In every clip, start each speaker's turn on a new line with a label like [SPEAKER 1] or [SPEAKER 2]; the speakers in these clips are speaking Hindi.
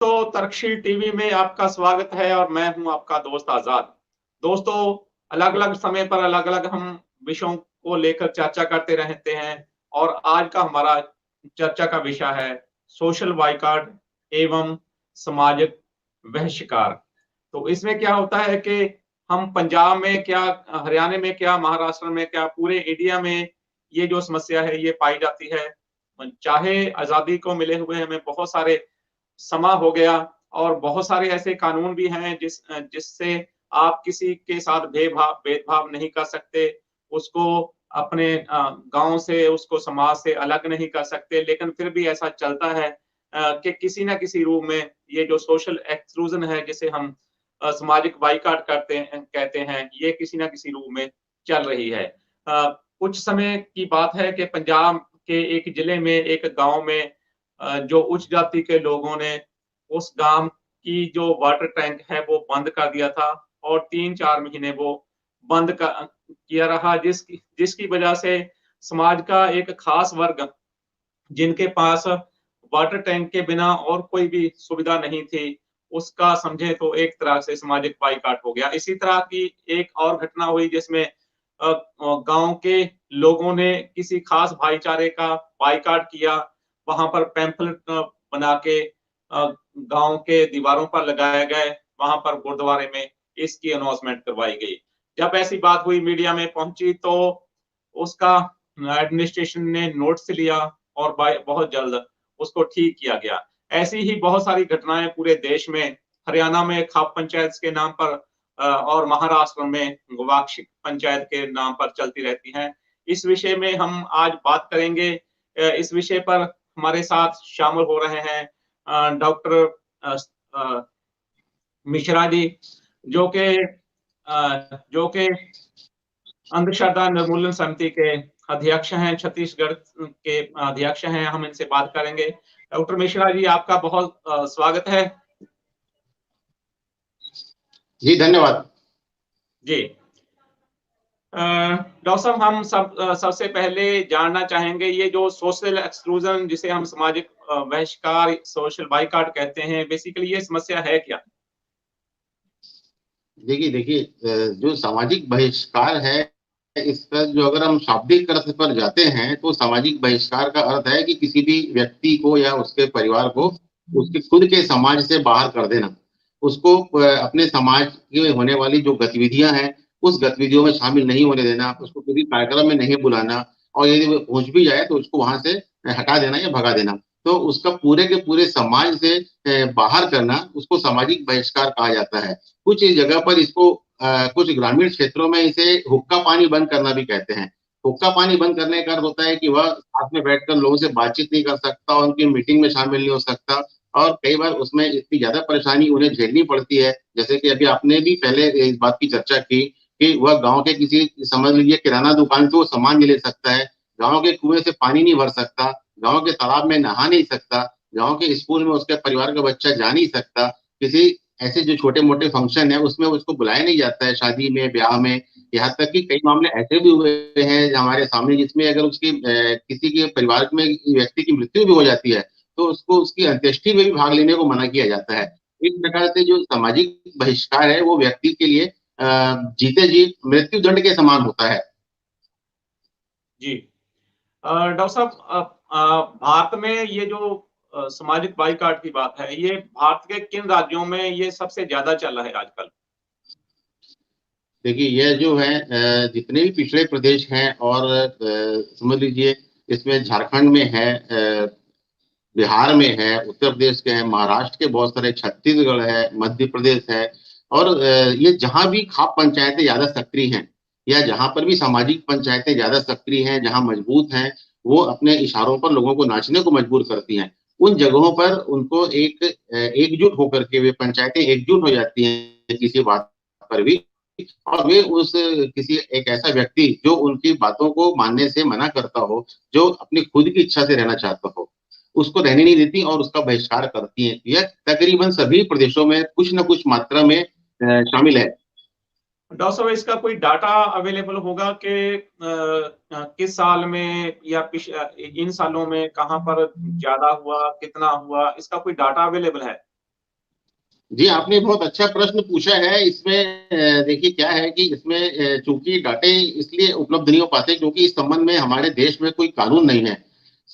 [SPEAKER 1] दोस्तों, तर्कशील टीवी में आपका स्वागत है और मैं हूं आपका दोस्त आजाद। दोस्तों, अलग-अलग समय पर अलग-अलग हम विषयों को लेकर चर्चा करते रहते हैं और आज का हमारा चर्चा का विषय है सोशल बायकॉट एवं सामाजिक बहिष्कार। तो इसमें क्या होता है कि हम पंजाब में क्या, हरियाणा में क्या, महाराष्ट्र में क्या, पूरे इंडिया में ये जो समस्या है ये पाई जाती है। चाहे आज़ादी को मिले हुए हमें बहुत सारे समा हो गया और बहुत सारे ऐसे कानून भी हैं जिससे आप किसी के साथ भेदभाव नहीं कर सकते, उसको अपने गाँव से, उसको समाज से अलग नहीं कर सकते। लेकिन फिर भी ऐसा चलता है कि किसी न किसी रूप में ये जो सोशल एक्सक्लूज़न है, जिसे हम सामाजिक बायकॉट कहते हैं, ये किसी न किसी रूप में चल रही है। कुछ समय की बात है कि पंजाब के एक जिले में, एक गाँव में जो उच्च जाति के लोगों ने उस गाँव की जो वाटर टैंक है वो बंद कर दिया था और 3-4 महीने वो बंद किया रहा, जिसकी जिसकी वजह से समाज का एक खास वर्ग, जिनके पास वाटर टैंक के बिना और कोई भी सुविधा नहीं थी, उसका समझे तो एक तरह से सामाजिक बायकॉट हो गया। इसी तरह की एक और घटना हुई जिसमें गाँव के लोगों ने किसी खास भाईचारे का बायकॉट किया। वहाँ पर पैम्फलेट बना के गाँव के दीवारों पर लगाए गए, वहाँ पर गुरुद्वारे में इसकी अनाउंसमेंट करवाई गई। जब ऐसी बात हुई, मीडिया में पहुँची, तो उसका एडमिनिस्ट्रेशन ने नोटिस लिया और बहुत जल्द उसको ठीक किया गया। ऐसी ही बहुत सारी घटनाएँ पूरे देश में, हरियाणा में खाप पंचायत के नाम पर और महाराष्ट्र में गवाक्षिक पंचायत के नाम पर चलती रहती हैं। इस विषय में हम आज बात करेंगे। इस विषय पर हमारे साथ शामिल हो रहे हैं डॉक्टर अ, अ, मिश्रा जी, जो कि अंधश्रद्धा निर्मूलन समिति के अध्यक्ष हैं, छत्तीसगढ़ के अध्यक्ष हैं। हम इनसे बात करेंगे। डॉक्टर मिश्रा जी, आपका बहुत स्वागत है।
[SPEAKER 2] जी धन्यवाद।
[SPEAKER 1] जी। डॉक्टर साहब, हम सबसे पहले जानना चाहेंगे, ये जो सोशल एक्सक्लूजन जिसे हम सामाजिक बहिष्कार, सोशल बायकॉट कहते हैं, बेसिकली ये समस्या है क्या?
[SPEAKER 2] देखिए देखिए जो सामाजिक बहिष्कार है, इसका जो अगर हम शाब्दिक अर्थ पर जाते हैं तो सामाजिक बहिष्कार का अर्थ है कि किसी भी व्यक्ति को या उसके परिवार को उसके खुद के समाज से बाहर कर देना, उसको अपने समाज में होने वाली जो गतिविधियां हैं उस गतिविधियों में शामिल नहीं होने देना, उसको किसी कार्यक्रम में नहीं बुलाना और यदि वो पहुंच भी जाए तो उसको वहां से हटा देना या भगा देना। तो उसका पूरे के पूरे समाज से बाहर करना, उसको सामाजिक बहिष्कार कहा जाता है। कुछ जगह पर इसको कुछ ग्रामीण क्षेत्रों में इसे हुक्का पानी बंद करना भी कहते हैं। हुक्का पानी बंद करने का अर्थ होता है कि वह साथ में बैठकर लोगों से बातचीत नहीं कर सकता, उनकी मीटिंग में शामिल नहीं हो सकता और कई बार उसमें इतनी ज्यादा परेशानी उन्हें झेलनी पड़ती है। जैसे कि अभी आपने भी पहले इस बात की चर्चा की कि वह गाँव के किसी, समझ लीजिए किराना दुकान से वो सामान नहीं ले सकता है, गाँव के कुएं से पानी नहीं भर सकता, गाँव के तालाब में नहा नहीं सकता, गाँव के स्कूल में उसके परिवार का बच्चा जा नहीं सकता, किसी ऐसे जो छोटे-मोटे फंक्शन है उसमें उसको बुलाया नहीं जाता है, शादी में, ब्याह में। यहाँ तक कि कई मामले ऐसे भी हुए हैं हमारे सामने जिसमें अगर उसकी किसी के परिवार में व्यक्ति की मृत्यु भी हो जाती है, तो उसको उसकी अंत्येष्टि में भी भाग लेने को मना किया जाता है। इस प्रकार से जो सामाजिक बहिष्कार है वो व्यक्ति के लिए जीते जी मृत्यु दंड के समान होता है।
[SPEAKER 1] जी। डॉक्टर साहब, भारत में ये जो सामाजिक बायकॉट की बात है, ये भारत के किन राज्यों में ये सबसे ज़्यादा चल रहा है आजकल?
[SPEAKER 2] देखिए यह जो है जितने भी पिछड़े प्रदेश हैं और समझ लीजिए इसमें झारखंड में है, बिहार में है, उत्तर प्रदेश के हैं, महाराष्ट्र के बहुत सारे, छत्तीसगढ़ है, मध्य प्रदेश है और ये जहाँ भी खाप पंचायतें ज़्यादा सक्रिय हैं या जहाँ पर भी सामाजिक पंचायतें ज़्यादा सक्रिय हैं, जहाँ मजबूत हैं, वो अपने इशारों पर लोगों को नाचने को मजबूर करती हैं। उन जगहों पर उनको एकजुट होकर के वे पंचायतें एकजुट हो जाती हैं किसी बात पर भी और वे उस किसी एक ऐसा व्यक्ति जो उनकी बातों को मानने से मना करता हो, जो अपनी खुद की इच्छा से रहना चाहता हो, उसको रहने नहीं देती और उसका बहिष्कार करती हैं। यह तकरीबन सभी प्रदेशों में कुछ न कुछ मात्रा में शामिल है।
[SPEAKER 1] डॉक्टर साहब, इसका कोई डाटा अवेलेबल होगा कि किस साल में या इन सालों में कहाँ पर ज़्यादा हुआ, कितना हुआ, इसका कोई डाटा अवेलेबल है?
[SPEAKER 2] जी, आपने बहुत अच्छा प्रश्न पूछा है। इसमें देखिए क्या है कि इसमें चूंकि डाटे इसलिए उपलब्ध नहीं हो पाते क्योंकि इस संबंध में हमारे देश में कोई कानून नहीं है।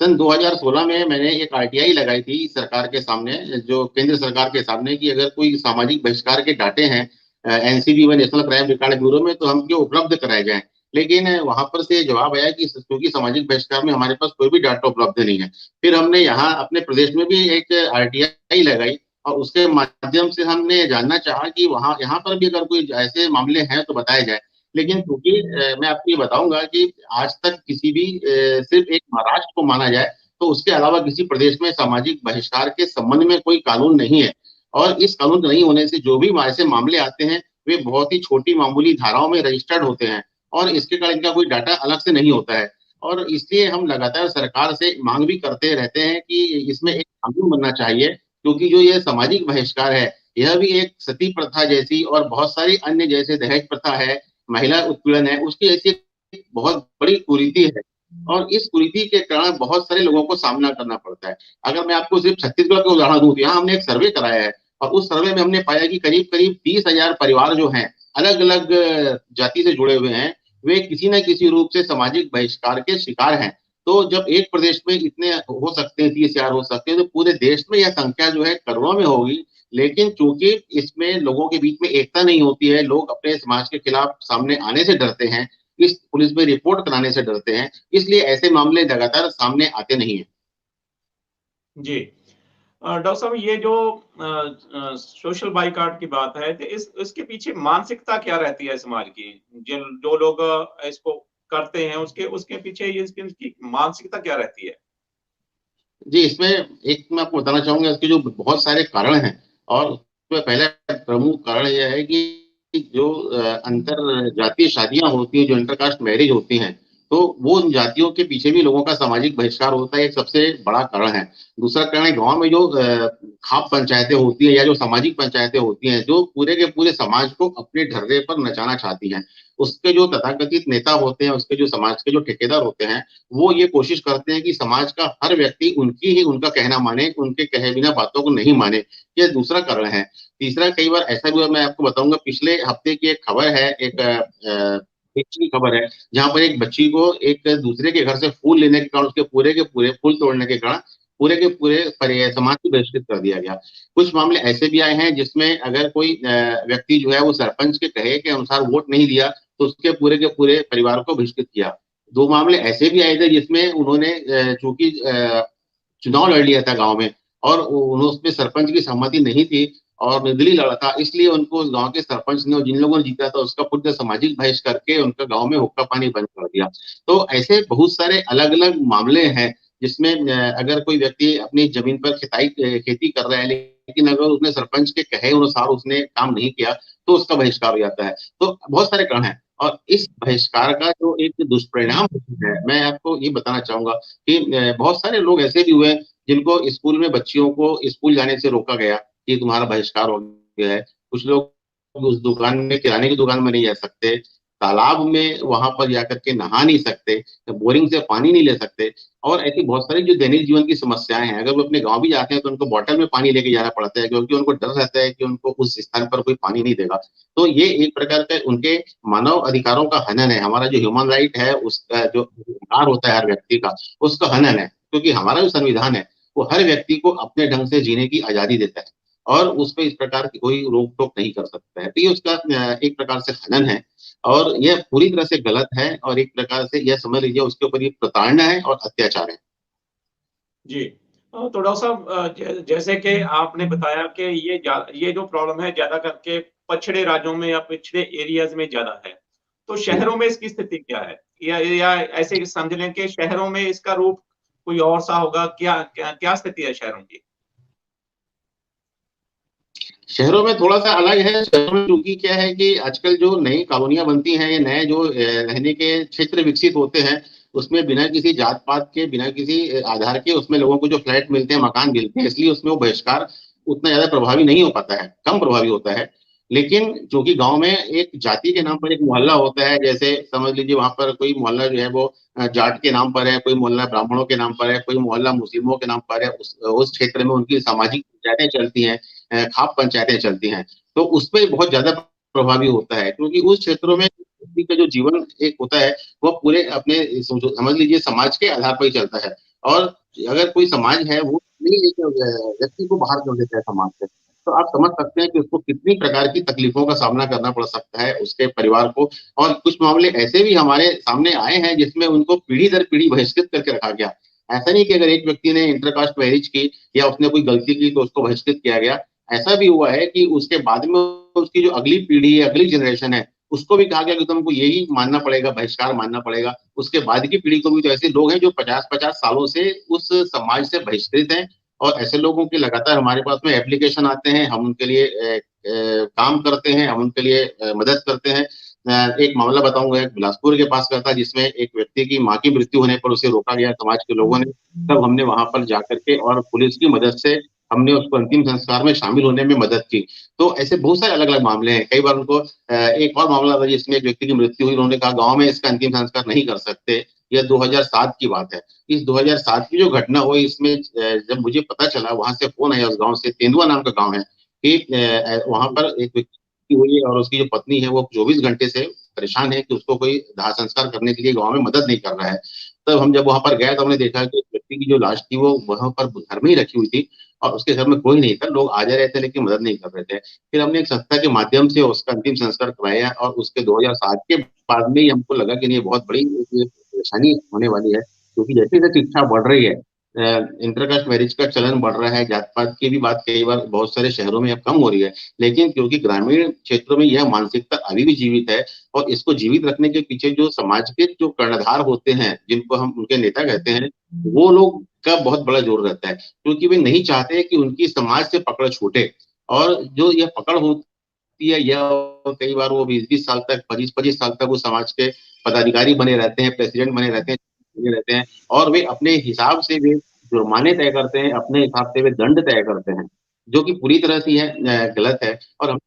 [SPEAKER 2] सन 2016 में मैंने एक आरटीआई लगाई थी सरकार के सामने, जो केंद्र सरकार के सामने, कि अगर कोई सामाजिक बहिष्कार के डाटे हैं एनसीबी में, नेशनल क्राइम रिकॉर्ड ब्यूरो में, तो हम क्यों उपलब्ध कराए जाएं। लेकिन वहां पर से जवाब आया कि क्योंकि सामाजिक बहिष्कार में हमारे पास कोई भी डाटा उपलब्ध नहीं है। फिर हमने यहाँ अपने प्रदेश में भी एक आरटीआई लगाई और उसके माध्यम से हमने जानना चाहा कि वहां यहाँ पर भी अगर कोई ऐसे मामले हैं तो बताए जाए। लेकिन क्योंकि मैं आपको ये बताऊंगा कि आज तक किसी भी सिर्फ एक महाराष्ट्र को माना जाए तो उसके अलावा किसी प्रदेश में सामाजिक बहिष्कार के संबंध में कोई कानून नहीं है। और इस कानून नहीं होने से जो भी ऐसे मामले आते हैं वे बहुत ही छोटी मामूली धाराओं में रजिस्टर्ड होते हैं और इसके कारण इनका कोई डाटा अलग से नहीं होता है। और इसलिए हम लगातार सरकार से मांग भी करते रहते हैं कि इसमें एक कानून बनना चाहिए, क्योंकि जो ये सामाजिक बहिष्कार है यह भी एक सती प्रथा जैसी और बहुत सारी अन्य, जैसे दहेज प्रथा है, महिला उत्पीड़न है, उसकी ऐसी एक बहुत बड़ी कुरीति है। और इस कुरीति के कारण बहुत सारे लोगों को सामना करना पड़ता है। अगर मैं आपको सिर्फ छत्तीसगढ़ का उदाहरण दूं तो यहाँ हमने एक सर्वे कराया है और उस सर्वे में हमने पाया कि करीब करीब 30,000 परिवार जो हैं अलग अलग जाति से जुड़े हुए हैं, वे किसी न किसी रूप से सामाजिक बहिष्कार के शिकार हैं। तो जब एक प्रदेश में इतने हो सकते हैं, 30,000 हो सकते हैं, तो पूरे देश में यह संख्या जो है करोड़ों में होगी। लेकिन चूंकि इसमें लोगों के बीच में एकता नहीं होती है, लोग अपने समाज के खिलाफ सामने आने से डरते हैं, इस पुलिस में रिपोर्ट कराने से डरते हैं, इसलिए ऐसे मामले लगातार सामने आते नहीं है।
[SPEAKER 1] जी। डॉक्टर साहब, ये जो सोशल बाइकआउट की बात है, तो इस इसके पीछे मानसिकता क्या रहती है समाज की? जिन जो लोग इसको करते हैं, उसके उसके पीछे ये इसकी इसकी मानसिकता क्या रहती है?
[SPEAKER 2] जी, इसमें एक मैं आपको बताना चाहूँगा, इसके जो बहुत सारे कारण हैं और उसमें पहला प्रमुख कारण यह है कि जो अंतर जातीय शादियाँ होती हैं, जो इंटरकास्ट मैरिज होती हैं, तो वो उन जातियों के पीछे भी लोगों का सामाजिक बहिष्कार होता है, एक सबसे बड़ा कारण है। दूसरा कारण है गाँव में जो खाप पंचायतें होती हैं या जो सामाजिक पंचायतें होती हैं, जो पूरे के पूरे समाज को अपने ढर्रे पर नचाना चाहती हैं। उसके जो तथाकथित नेता होते हैं, उसके जो समाज के जो ठेकेदार होते हैं, वो ये कोशिश करते हैं कि समाज का हर व्यक्ति उनकी ही उनका कहना माने, उनके कहे बिना बातों को नहीं माने। ये दूसरा कारण है। तीसरा, कई बार ऐसा भी हुआ, मैं आपको बताऊँगा, पिछले हफ्ते की एक खबर है, की खबर है, जहाँ पर एक बच्ची को एक दूसरे के घर से फूल लेने के कारण, उसके पूरे के पूरे फूल तोड़ने के कारण पूरे के पूरे समाज को बहिष्कृत कर दिया गया। कुछ मामले ऐसे भी आए हैं जिसमें अगर कोई व्यक्ति जो है वो सरपंच के कहे के अनुसार वोट नहीं दिया, तो उसके पूरे के पूरे परिवार को बहिष्कृत किया। 2 मामले ऐसे भी आए थे जिसमें उन्होंने चूँकि चुनाव लड़ लिया था गाँव में और उन्हों उसमें सरपंच की सहमति नहीं थी और निर्दलीय लड़ा था, इसलिए उनको उस गाँव के सरपंच ने और जिन लोगों ने जीता था उसका पूर्ण समाजिक बहिष्कार करके उनका गाँव में हुक्का पानी बंद कर दिया। तो ऐसे बहुत सारे अलग-अलग मामले हैं जिसमें अगर कोई व्यक्ति अपनी ज़मीन पर खेती कर रहा है, लेकिन अगर उसने सरपंच के कहे अनुसार उसने काम नहीं किया, तो उसका बहिष्कार हो जाता है। तो बहुत सारे कारण हैं और इस बहिष्कार का जो एक दुष्परिणाम है, मैं आपको ये बताना चाहूँगा कि बहुत सारे लोग ऐसे भी हुए जिनको स्कूल में बच्चियों को स्कूल जाने से रोका गया कि तुम्हारा बहिष्कार हो गया है। कुछ लोग उस दुकान में, किराने की दुकान में नहीं जा सकते, तालाब में वहाँ पर जाकर के नहा नहीं सकते, बोरिंग से पानी नहीं ले सकते और ऐसी बहुत सारी जो दैनिक जीवन की समस्याएँ हैं। अगर वो अपने गाँव भी जाते हैं तो उनको बॉटल में पानी लेके जाना पड़ता है क्योंकि उनको डर रहता है कि उनको उस स्थान पर कोई पानी नहीं देगा। तो ये एक प्रकार का उनके मानव अधिकारों का हनन है। हमारा जो ह्यूमन राइट है, उसका जो अधिकार होता है हर व्यक्ति का, उसका हनन है। क्योंकि हमारा जो संविधान है, वो हर व्यक्ति को अपने ढंग से जीने की आज़ादी देता है और उसपे इस प्रकार की कोई रोक-टोक नहीं कर सकता है। तो ये उसका एक प्रकार से हनन है और यह पूरी तरह से गलत है और एक प्रकार से यह समझ लीजिए उसके ऊपर ये प्रताड़ना है और अत्याचार है।
[SPEAKER 1] जी। तो डॉक्टर साहब, जैसे कि आपने बताया कि ये जो प्रॉब्लम है ज़्यादा करके पछड़े राज्यों में या पिछड़े एरियाज़ में ज़्यादा है। तो
[SPEAKER 2] जी।
[SPEAKER 1] शहरों में इसकी स्थिति क्या है? या ऐसे ही समझ लें कि शहरों में इसका रूप कोई और सा होगा, क्या क्या क्या स्थिति है शहरों की?
[SPEAKER 2] शहरों में थोड़ा-सा अलग है। शहरों में चूँकि क्या है कि आजकल जो नई कॉलोनियाँ बनती हैं, ये नए जो रहने के क्षेत्र विकसित होते हैं, उसमें बिना किसी जात-पात के, बिना किसी आधार के उसमें लोगों को जो फ्लैट मिलते हैं, मकान मिलते हैं, इसलिए उसमें वो बहिष्कार उतना ज़्यादा प्रभावी नहीं हो पाता है, कम प्रभावी होता है। लेकिन चूँकि गाँव में एक जाति के नाम पर एक मोहल्ला होता है, जैसे समझ लीजिए वहाँ पर कोई मोहल्ला जो है वो जाट के नाम पर है, कोई मोहल्ला ब्राह्मणों के नाम पर है, कोई मोहल्ला मुस्लिमों के नाम पर है, उस क्षेत्र में उनकी सामाजिक पंचायतें चलती हैं। खाप पंचायतें चलती हैं, तो उसपे बहुत ज्यादा प्रभावी होता है, क्योंकि उस क्षेत्रों में व्यक्ति का जो जीवन एक होता है वो पूरे अपने समझ लीजिए समाज के आधार पर ही चलता है। और अगर कोई समाज है वो नहीं एक व्यक्ति को बाहर कर देता है समाज से, तो आप समझ सकते हैं कि उसको कितनी प्रकार की तकलीफों का सामना करना पड़ सकता है उसके परिवार को। और कुछ मामले ऐसे भी हमारे सामने आए हैं जिसमें उनको पीढ़ी दर पीढ़ी बहिष्कृत करके रखा गया। ऐसा नहीं कि अगर एक व्यक्ति ने इंटरकास्ट मैरिज की या उसने कोई गलती की तो उसको बहिष्कृत किया गया। ऐसा भी हुआ है कि उसके बाद में उसकी जो अगली पीढ़ी है, अगली जनरेशन है, उसको भी कहा गया कि तुमको यही मानना पड़ेगा, बहिष्कार मानना पड़ेगा। उसके बाद की पीढ़ी को भी, तो ऐसे लोग हैं जो 50-50 सालों से उस समाज से बहिष्कृत हैं। और ऐसे लोगों के लगातार हमारे पास में एप्लीकेशन आते हैं, हम उनके लिए काम करते हैं, हम उनके लिए मदद करते हैं। एक मामला बताऊंगा, एक बिलासपुर के पास का था जिसमें एक व्यक्ति की माँ की मृत्यु होने पर उसे रोका गया समाज के लोगों ने। तब हमने वहां पर जाकर के और पुलिस की मदद से हमने उसको अंतिम संस्कार में शामिल होने में मदद की। तो ऐसे बहुत सारे अलग अलग मामले हैं। कई बार उनको एक और मामला था जिसमें एक व्यक्ति की मृत्यु हुई, उन्होंने कहा गांव में इसका अंतिम संस्कार नहीं कर सकते। यह 2007 की बात है। इस 2007 की जो घटना हुई इसमें जब मुझे पता चला, वहां से फोन आया उस गांव से, तेंदुआ नाम का गांव है, कि वहां पर एक व्यक्ति हुई है और उसकी जो पत्नी है वो 24 घंटे से परेशान है कि उसको कोई दाह संस्कार करने के लिए गांव में मदद नहीं कर रहा है। तब हम जब वहां पर गए तो हमने देखा कि उस व्यक्ति की जो लाश थी वो वहां पर घर में ही रखी हुई थी और उसके घर में कोई नहीं था। लोग आ जा रहे थे लेकिन मदद नहीं कर रहे थे। फिर हमने एक संस्था के माध्यम से उसका अंतिम संस्कार कराया और उसके 2007 के बाद में ही हमको लगा कि नहीं, बहुत बड़ी परेशानी होने वाली है, क्योंकि जैसे जैसे शिक्षा बढ़ रही है, इंटरकास्ट मैरिज का चलन बढ़ रहा है, जात पात की भी बात कई बार बहुत सारे शहरों में अब कम हो रही है, लेकिन क्योंकि ग्रामीण क्षेत्रों में यह मानसिकता अभी भी जीवित है। और इसको जीवित रखने के पीछे जो समाज के जो कर्णधार होते हैं, जिनको हम उनके नेता कहते हैं, वो लोग का बहुत बड़ा जोर रहता है, क्योंकि वे नहीं चाहते कि उनकी समाज से पकड़ छूटे। और जो यह पकड़ होती है, यह कई बार वो 20-20 साल तक, 25-25 साल तक वो समाज के पदाधिकारी बने रहते हैं, प्रेसिडेंट बने रहते हैं। और वे अपने हिसाब से वे जुर्माने तय करते हैं, अपने हिसाब से वे दंड तय करते हैं, जो कि पूरी तरह से यह गलत है। और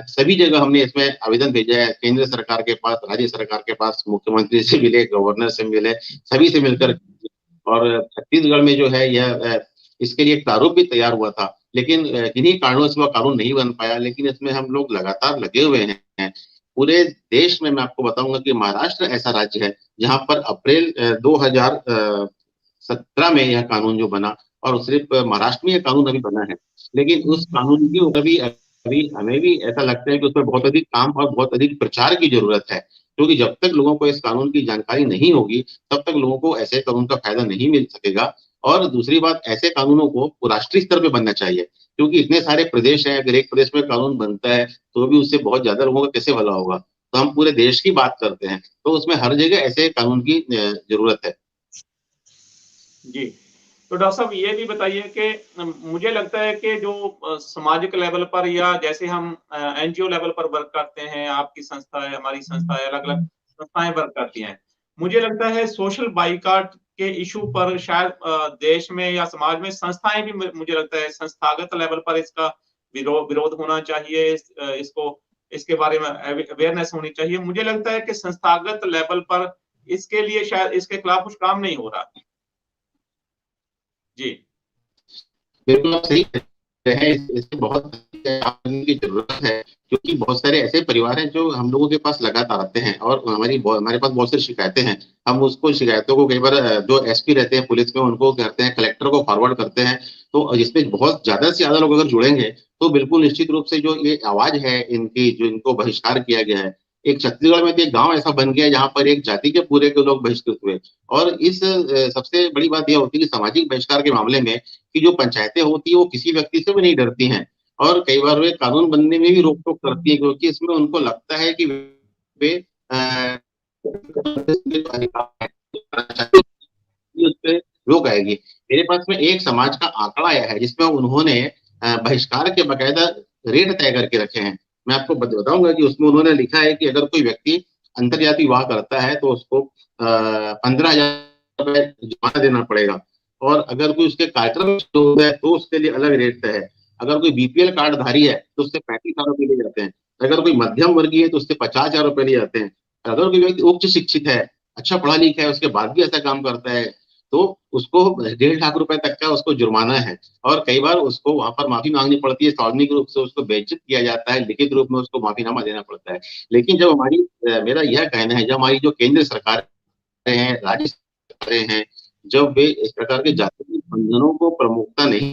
[SPEAKER 2] सभी जगह हमने इसमें आवेदन भेजा है, केंद्र सरकार के पास, राज्य सरकार के पास, मुख्यमंत्री से मिले, गवर्नर से मिले, सभी से मिलकर। और छत्तीसगढ़ में जो है यह इसके लिए एक प्रारूप भी तैयार हुआ था, लेकिन किन्हीं कारणों से वह कानून नहीं बन पाया। लेकिन इसमें हम लोग लगातार लगे हुए हैं। पूरे देश में मैं आपको बताऊंगा कि महाराष्ट्र ऐसा राज्य है जहां पर अप्रैल 2017 में यह कानून जो बना, और सिर्फ महाराष्ट्र में यह कानून अभी बना है, लेकिन उस कानून के ऊपर भी अभी हमें भी ऐसा लगता है कि उसमें बहुत अधिक काम और बहुत अधिक प्रचार की जरूरत है। क्योंकि जब तक लोगों को इस कानून की जानकारी नहीं होगी, तब तक लोगों को ऐसे कानून का फायदा नहीं मिल सकेगा। और दूसरी बात, ऐसे कानूनों को राष्ट्रीय स्तर पे बनना चाहिए, क्योंकि इतने सारे प्रदेश हैं, अगर एक प्रदेश में कानून बनता है तो भी उससे बहुत ज्यादा लोगों का कैसे भला होगा। तो हम पूरे देश की बात करते हैं, तो उसमें हर जगह ऐसे कानून की जरूरत है।
[SPEAKER 1] जी। तो डॉक्टर साहब ये भी बताइए कि मुझे लगता है कि जो सामाजिक लेवल पर या जैसे हम एनजीओ लेवल पर वर्क करते हैं, आपकी संस्था है, हमारी संस्था है, अलग-अलग संस्थाएं वर्क करती हैं। मुझे लगता है सोशल बाइकॉट के इशू पर शायद देश में या समाज में संस्थाएं भी मुझे लगता है संस्थागत लेवल पर इसका विरोध होना चाहिए। इसको इसके बारे में अवेयरनेस होनी चाहिए। मुझे लगता है कि संस्थागत लेवल पर इसके लिए शायद इसके खिलाफ कुछ काम नहीं हो रहा। जी।
[SPEAKER 2] बिल्कुल आप सही कह रहे हैं। इसमें बहुत की जरूरत है, क्योंकि बहुत सारे ऐसे परिवार हैं जो हम लोगों के पास लगातार आते हैं और हमारे पास बहुत सारी शिकायतें हैं। हम उसको शिकायतों को कई बार जो एसपी रहते हैं पुलिस में उनको करते हैं, कलेक्टर को फॉरवर्ड करते हैं। तो इसमें बहुत ज्यादा से ज्यादा लोग अगर जुड़ेंगे तो बिल्कुल निश्चित रूप से जो ये आवाज है इनकी, जो इनको बहिष्कार किया गया है, एक छत्तीसगढ़ में तो एक गांव ऐसा बन गया जहां पर एक जाति के पूरे के लोग बहिष्कृत हुए। और इस सबसे बड़ी बात यह होती है कि सामाजिक बहिष्कार के मामले में कि जो पंचायतें होती है वो किसी व्यक्ति से भी नहीं डरती हैं, और कई बार वे कानून बनने में भी रोक टोक करती है, क्योंकि इसमें उनको लगता है कि वे उस पे रोक आएगी। मेरे पास में एक समाज का आंकड़ा आया है जिसमें उन्होंने बहिष्कार के बकायदा रेट तय करके रखे हैं। मैं आपको बताऊंगा कि उसमें उन्होंने लिखा है कि अगर कोई व्यक्ति अंतर्जातीय विवाह करता है तो उसको 15,000 रुपए जुर्माना देना पड़ेगा। और अगर कोई उसके कार्यक्रम में है तो उसके लिए अलग रेट तय है। अगर कोई बीपीएल कार्ड धारी है तो उससे 35,000 रुपए लिए जाते हैं। अगर कोई मध्यम वर्गीय है तो उससे 50,000 रुपए लिए जाते हैं। अगर कोई व्यक्ति उच्च शिक्षित है, अच्छा पढ़ा लिखा है, उसके बाद भी ऐसा काम करता है, तो उसको 1.5 लाख रुपए तक का उसको जुर्माना है, और कई बार उसको वहां पर माफी मांगनी पड़ती है, सार्वजनिक रूप से उसको बेइज्जत किया जाता है, लिखित रूप में उसको माफीनामा देना पड़ता है। लेकिन जब हमारी मेरा यह कहना है, जब हमारी जो केंद्र सरकार हैं, राज्य सरकारें हैं, जब वे इस प्रकार के जातीय बंधनों को प्रमुखता नहीं,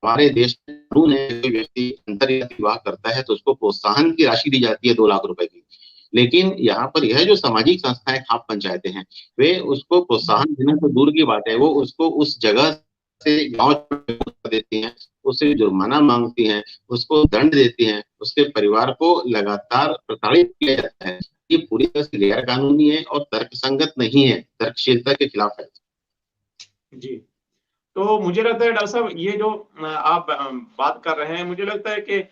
[SPEAKER 2] हमारे देश में कानून है, कोई व्यक्ति अंतर्राष्ट्रीय विवाह करता है तो उसको प्रोत्साहन की राशि दी जाती है 2 लाख रुपए की। लेकिन यहाँ पर यह जो सामाजिक संस्थाएं, खाप पंचायतें हैं, वे उसको प्रोत्साहन देना तो दूर की बात है, वो उसको उस जगह से गांव छोड़ देती हैं, उससे जुर्माना मांगती हैं, उसको दंड देती हैं, उसके परिवार को लगातार प्रताड़ित किया जाता है। ये पूरी तरह से गैर कानूनी है और तर्कसंगत नहीं है, तर्कशीलता के खिलाफ है।
[SPEAKER 1] जी। तो मुझे लगता है डॉक्टर साहब, ये जो आप बात कर रहे हैं, मुझे लगता है कि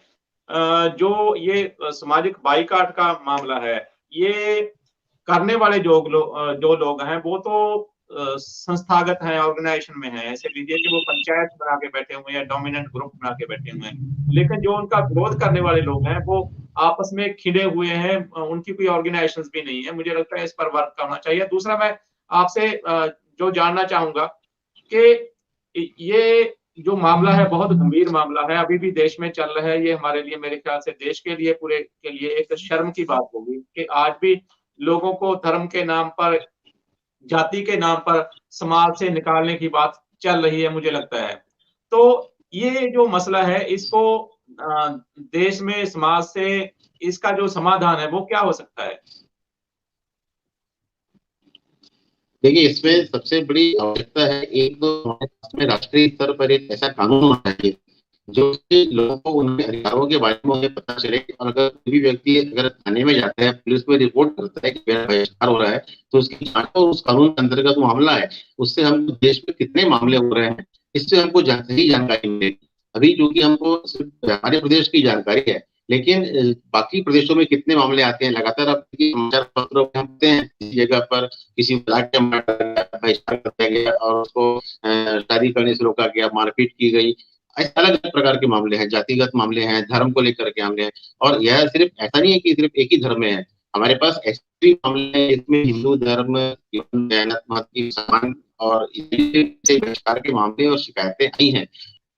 [SPEAKER 1] जो ये सामाजिक बाइकाट का मामला है, ये करने वाले जो लोग हैं, वो तो संस्थागत हैं, ऑर्गेनाइजेशन में हैं। ऐसे लीजिए कि वो पंचायत बना के बैठे हुए हैं, डोमिनेंट ग्रुप बना के बैठे हुए हैं। लेकिन जो उनका विरोध करने वाले लोग हैं, वो आपस में खिले हुए हैं, उनकी कोई ऑर्गेनाइजेशन भी नहीं है। मुझे लगता है इस पर वर्क करना चाहिए। दूसरा, मैं आपसे जो जानना चाहूंगा कि ये जो मामला है, बहुत गंभीर मामला है, अभी भी देश में चल रहा है। ये हमारे लिए, मेरे ख्याल से देश के लिए, पूरे के लिए एक शर्म की बात होगी कि आज भी लोगों को धर्म के नाम पर, जाति के नाम पर समाज से निकालने की बात चल रही है, मुझे लगता है। तो ये जो मसला है, इसको देश में, समाज से इसका जो समाधान है वो क्या हो सकता है?
[SPEAKER 2] देखिए, इसमें सबसे बड़ी आवश्यकता है, एक तो हमारे पास में राष्ट्रीय स्तर पर एक ऐसा कानून होना चाहिए जो कि लोगों को उनके अधिकारों के बारे में उन्हें पता चले। और अगर कोई भी व्यक्ति अगर थाने में जाता है, पुलिस में रिपोर्ट करता है कि मेरा बहिष्कार हो रहा है, तो उसकी जांच और उस कानून के अंतर्गत मामला है, उससे हम देश में कितने मामले हो रहे हैं, इससे हमको सही जानकारी मिलेगी। अभी चूंकि हमको सिर्फ हमारे प्रदेश की जानकारी है, लेकिन बाकी प्रदेशों में कितने मामले आते हैं लगातार, अब समाचार पत्रों में हम देखते हैं किसी जगह पर किसी ब्लैक के बहिष्कार कर दिया गया और उसको शादी करने से रोका गया, मारपीट की गई। ऐसे अलग अलग प्रकार के मामले हैं, जातिगत मामले हैं, धर्म को लेकर के मामले हैं। और यह सिर्फ ऐसा नहीं है कि सिर्फ एक ही धर्म में है, हमारे पास ऐसे भी मामले हैं जिसमें हिंदू धर्म, जैन मत की, मुसलमान और इसी बहिष्कार के मामले और शिकायतें आई हैं।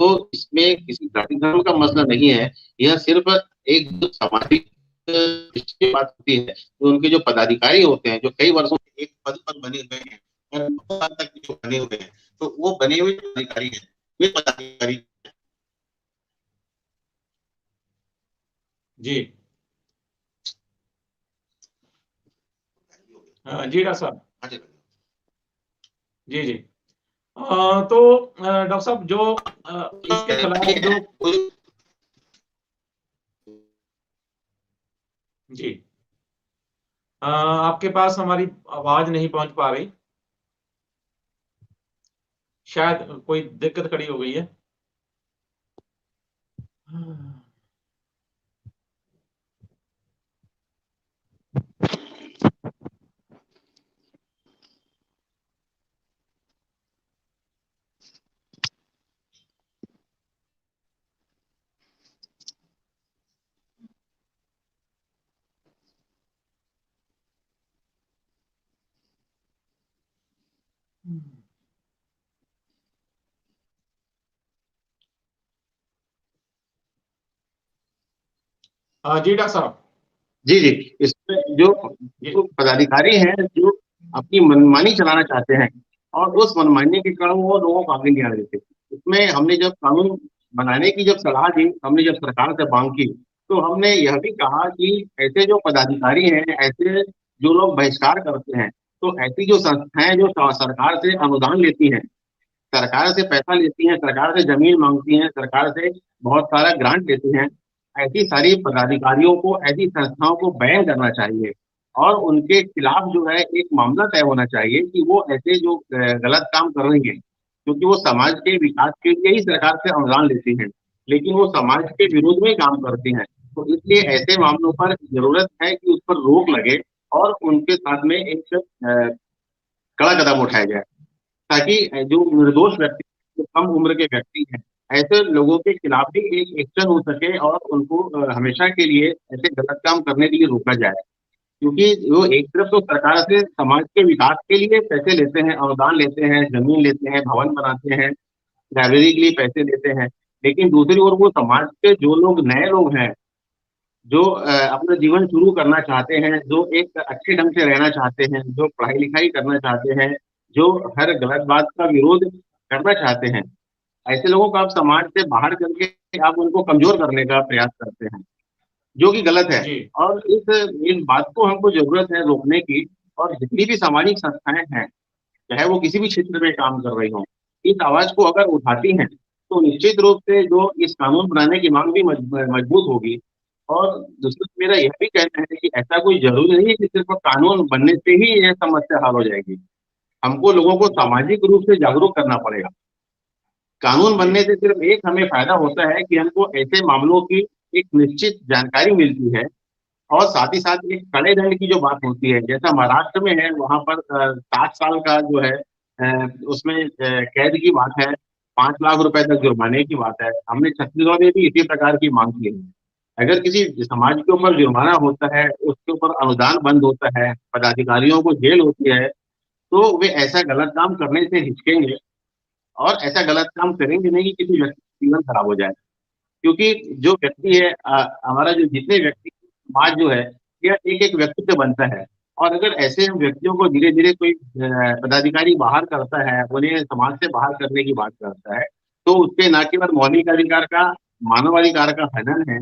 [SPEAKER 2] तो इसमें किसी जाति धर्म का मसला नहीं है, यह सिर्फ एक जो सामाजिक की बात होती है, तो उनके जो पदाधिकारी होते हैं, जो कई वर्षों से एक पद पर बने हुए हैं और बहुत साल तक जो बने हुए हैं, तो वो बने हुए पदाधिकारी हैं, वे पदाधिकारी।
[SPEAKER 1] जी। जी डॉक्टर साहब।
[SPEAKER 2] हाँ जी।
[SPEAKER 1] जी जी। तो डॉक्टर साहब, जो इसके खिलाफ जो, जी, आपके पास हमारी आवाज नहीं पहुंच पा रही, शायद कोई दिक्कत खड़ी हो गई है। जी डॉक्टर साहब।
[SPEAKER 2] जी जी। इसमें जो जो पदाधिकारी हैं, जो अपनी मनमानी चलाना चाहते हैं और उस मनमानी के कारण वो लोगों को आगे नहीं आने देते। इसमें हमने जब कानून बनाने की जब सलाह दी, हमने जब सरकार से मांग की, तो हमने यह भी कहा कि ऐसे जो पदाधिकारी हैं, ऐसे जो लोग बहिष्कार करते हैं, तो ऐसी जो संस्थाएं जो सरकार से अनुदान लेती हैं, सरकार से पैसा लेती हैं, सरकार से जमीन मांगती हैं, सरकार से बहुत सारा ग्रांट लेती हैं, ऐसी सारी पदाधिकारियों को, ऐसी संस्थाओं को बैन करना चाहिए। और उनके खिलाफ जो है एक मामला तय होना चाहिए कि वो ऐसे जो गलत काम कर रही हैं, क्योंकि वो समाज के विकास के लिए ही सरकार से अनुदान लेती हैं, लेकिन वो समाज के विरोध में काम करती हैं। तो इसलिए ऐसे मामलों पर जरूरत है कि उस पर रोक लगे और उनके साथ में एक कड़ा कदम उठाया जाए, ताकि जो निर्दोष व्यक्ति, जो कम उम्र के व्यक्ति हैं, ऐसे लोगों के खिलाफ भी एक एक्शन हो सके और उनको हमेशा के लिए ऐसे गलत काम करने के लिए रोका जाए। क्योंकि वो एक तरफ तो सरकार से समाज के विकास के लिए पैसे लेते हैं, अनुदान लेते हैं, जमीन लेते हैं, भवन बनाते हैं, लाइब्रेरी के लिए पैसे लेते हैं, लेकिन दूसरी ओर वो समाज के जो लोग नए लोग हैं, जो अपना जीवन शुरू करना चाहते हैं, जो एक अच्छे ढंग से रहना चाहते हैं, जो पढ़ाई लिखाई करना चाहते हैं, जो हर गलत बात का विरोध करना चाहते हैं, ऐसे लोगों को आप समाज से बाहर करके आप उनको कमजोर करने का प्रयास करते हैं, जो कि गलत है।
[SPEAKER 1] जी
[SPEAKER 2] और इस बात को हमको जरूरत है रोकने की। और जितनी भी सामाजिक संस्थाएं हैं, चाहे वो किसी भी क्षेत्र में काम कर रही हों, इस आवाज को अगर उठाती हैं तो निश्चित रूप से जो इस कानून बनाने की मांग भी मजबूत होगी। और दूसरा मेरा यह भी कहना है कि ऐसा कोई जरूरी नहीं है कि सिर्फ कानून बनने से ही यह समस्या हल हो जाएगी। हमको लोगों को
[SPEAKER 1] जी
[SPEAKER 2] सामाजिक रूप से जागरूक करना पड़ेगा। कानून
[SPEAKER 1] जी
[SPEAKER 2] बनने से सिर्फ एक हमें फायदा होता है कि हमको ऐसे मामलों की एक निश्चित जानकारी मिलती है, और साथ ही साथ एक कड़े दंड की जो बात होती है, जैसा महाराष्ट्र में है, वहां पर 7 साल का जो है उसमें कैद की बात है, 5 लाख रुपए तक जुर्माने की बात है। हमने छत्तीसगढ़ में भी इसी प्रकार की मांग की है। अगर किसी समाज के ऊपर जुर्माना होता है, उसके ऊपर अनुदान बंद होता है, पदाधिकारियों को जेल होती है, तो वे ऐसा गलत काम करने से हिचकेंगे, और ऐसा गलत काम करेंगे नहीं कि किसी व्यक्ति का जीवन खराब हो जाए। क्योंकि जो व्यक्ति है, हमारा जो जितने व्यक्ति समाज जो है, यह एक एक व्यक्ति से बनता है। और अगर ऐसे हम व्यक्तियों को धीरे धीरे कोई पदाधिकारी बाहर करता है, उन्हें समाज से बाहर करने की बात करता है, तो उसके न केवल मौलिक अधिकार का, मानवाधिकार का हनन है,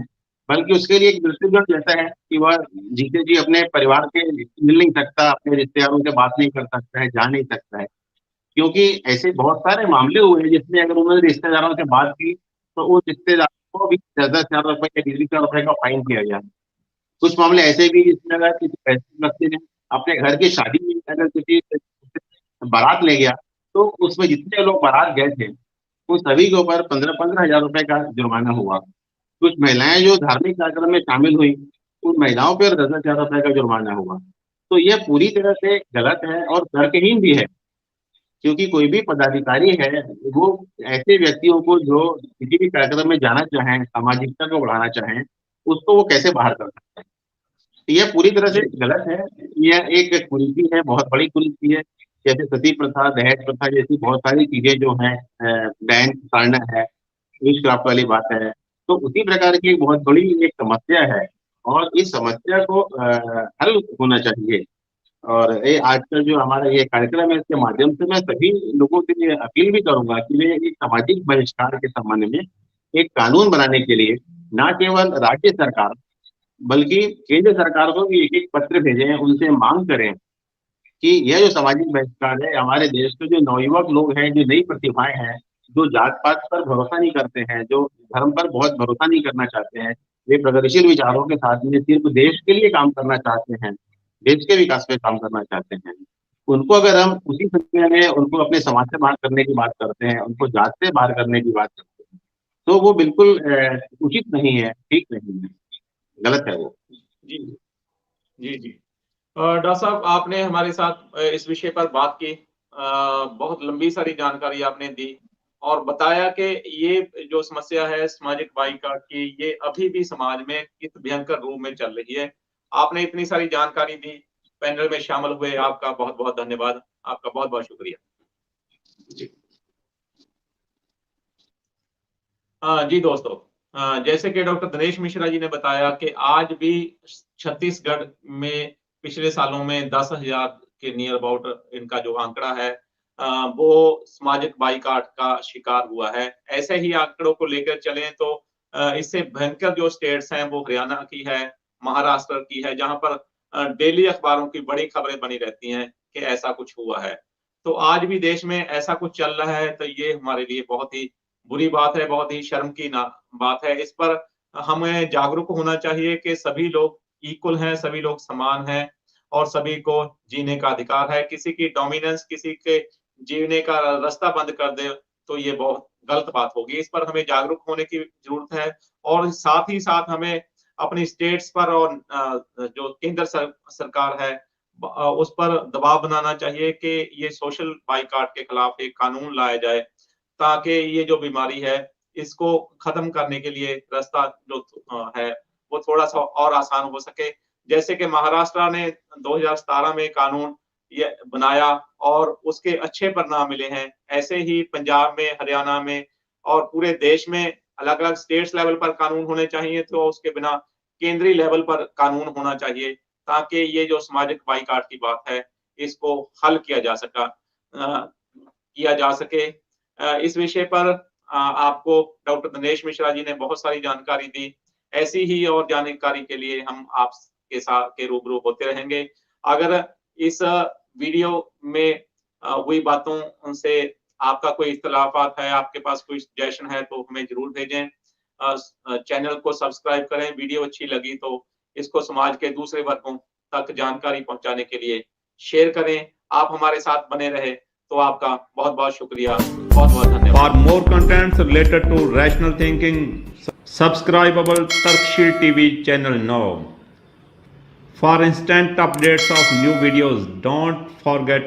[SPEAKER 2] बल्कि उसके लिए एक दृष्टिगत रहता है कि वह जीते जी अपने परिवार के मिल नहीं सकता, अपने रिश्तेदारों से बात नहीं कर सकता है, जा नहीं सकता है। क्योंकि ऐसे बहुत सारे मामले हुए हैं जिसमें अगर उन्होंने रिश्तेदारों से बात की, तो उस रिश्तेदार को भी 10,000 रुपए या 20,000 रुपए का फाइन किया गया। कुछ मामले ऐसे भी जिसमें अगर किसी पैसे व्यक्ति ने अपने घर की शादी में अगर किसी बारात ले गया, तो उसमें जितने लोग बारात गए थे, उन सभी के ऊपर 15,000 रुपए का जुर्माना हुआ। कुछ महिलाएं जो धार्मिक कार्यक्रम में शामिल हुई, उन महिलाओं पर 10,000 रुपए का जुर्माना हुआ। तो यह पूरी तरह से गलत है और तर्कहीन भी है। क्योंकि कोई भी पदाधिकारी है, वो ऐसे व्यक्तियों को जो किसी भी कार्यक्रम में जाना चाहें, सामाजिकता को बढ़ाना चाहें, उसको वो कैसे बाहर कर सकते हैं? तो यह पूरी तरह से गलत है। यह एक कुरीति है, बहुत बड़ी कुरीति है। जैसे सती प्रथा, दहेज प्रथा जैसी बहुत सारी चीजें जो हैं, बैंक प्रताड़ना है, विषक्राफ्ट वाली बात है। तो उसी प्रकार की एक बहुत बड़ी एक समस्या है, और इस समस्या को हल होना चाहिए। और ये आजकल जो हमारा ये कार्यक्रम है, इसके माध्यम से मैं सभी लोगों से ये अपील भी करूंगा कि वे एक सामाजिक बहिष्कार के संबंध में एक कानून बनाने के लिए न केवल राज्य सरकार, बल्कि केंद्र सरकार को भी एक एक पत्र भेजें, उनसे मांग करें कि यह जो सामाजिक बहिष्कार है, हमारे देश के जो नवयुवक लोग हैं, जो नई प्रतिभाएं हैं, जो जात पात पर भरोसा नहीं करते हैं, जो धर्म पर बहुत भरोसा नहीं करना चाहते हैं, वे प्रगतिशील विचारों के साथ में सिर्फ देश के लिए काम करना चाहते हैं, देश के विकास पे काम करना चाहते हैं, उनको अगर हम उसी समय में उनको अपने समाज से बाहर करने की बात करते हैं, उनको जात से बाहर करने की बात करते हैं, तो वो बिल्कुल उचित नहीं है, ठीक नहीं है, गलत है वो।
[SPEAKER 1] जी जी जी डॉक्टर साहब, आपने हमारे साथ इस विषय पर बात की। बहुत लंबी सारी जानकारी आपने दी और बताया कि ये जो समस्या है सामाजिक बाइकआउट की, ये अभी भी समाज में किस भयंकर रूप में चल रही है। आपने इतनी सारी जानकारी दी, पैनल में शामिल हुए, आपका बहुत बहुत धन्यवाद। आपका बहुत बहुत शुक्रिया।
[SPEAKER 2] जी।
[SPEAKER 1] जी दोस्तों, जैसे कि डॉक्टर दिनेश मिश्रा जी ने बताया कि आज भी छत्तीसगढ़ में पिछले सालों में 10,000 के नियर अबाउट इनका जो आंकड़ा है, वो सामाजिक बाइकआउट का शिकार हुआ है। ऐसे ही आंकड़ों को लेकर चलें तो इससे भयंकर जो स्टेट्स हैं वो हरियाणा की है, महाराष्ट्र की है, जहां पर डेली अखबारों की बड़ी खबरें बनी रहती हैं कि ऐसा कुछ हुआ है। तो आज भी देश में ऐसा कुछ चल रहा है, तो ये हमारे लिए बहुत ही बुरी बात है, बहुत ही शर्म की ना बात है। इस पर हमें जागरूक होना चाहिए कि सभी लोग इक्वल हैं, सभी लोग समान हैं और सभी को जीने का अधिकार है। किसी की डोमिनेंस, किसी के जीने का रास्ता बंद कर दे, तो ये बहुत गलत बात होगी। इस पर हमें जागरूक होने की ज़रूरत है और साथ ही साथ हमें अपनी स्टेट्स पर और जो केंद्र सरकार है, उस पर दबाव बनाना चाहिए कि ये सोशल बाइकआउट के खिलाफ एक कानून लाया जाए, ताकि ये जो बीमारी है, इसको खत्म करने के लिए रास्ता जो है, वो थोड़ा-सा और आसान हो सके। जैसे कि महाराष्ट्र ने 2017 में कानून ये बनाया और उसके अच्छे परिणाम मिले हैं, ऐसे ही पंजाब में, हरियाणा में और पूरे देश में अलग-अलग स्टेट्स लेवल पर कानून होने चाहिए, तो उसके बिना केंद्रीय लेवल पर कानून होना चाहिए, ताकि ये जो सामाजिक बाइकआउट की बात है, इसको हल किया जा सके। इस विषय पर आपको डॉक्टर दिनेश मिश्रा जी ने बहुत सारी जानकारी दी। ऐसी ही और जानकारी के लिए हम आपके साथ के रूबरू होते रहेंगे। अगर इस वीडियो में हुई बातों से आपका कोई इख्तिलाफ़ात है, आपके पास कोई सजेशन है तो हमें ज़रूर भेजें। चैनल को सब्सक्राइब करें, वीडियो अच्छी लगी तो इसको समाज के दूसरे वर्गों तक जानकारी पहुँचाने के लिए शेयर करें। आप हमारे साथ बने रहे तो आपका बहुत-बहुत शुक्रिया, बहुत-बहुत धन्यवाद।
[SPEAKER 3] For more contents related to rational thinking, subscribe our Tarkshil TV channel now. For instant updates of new videos, don't forget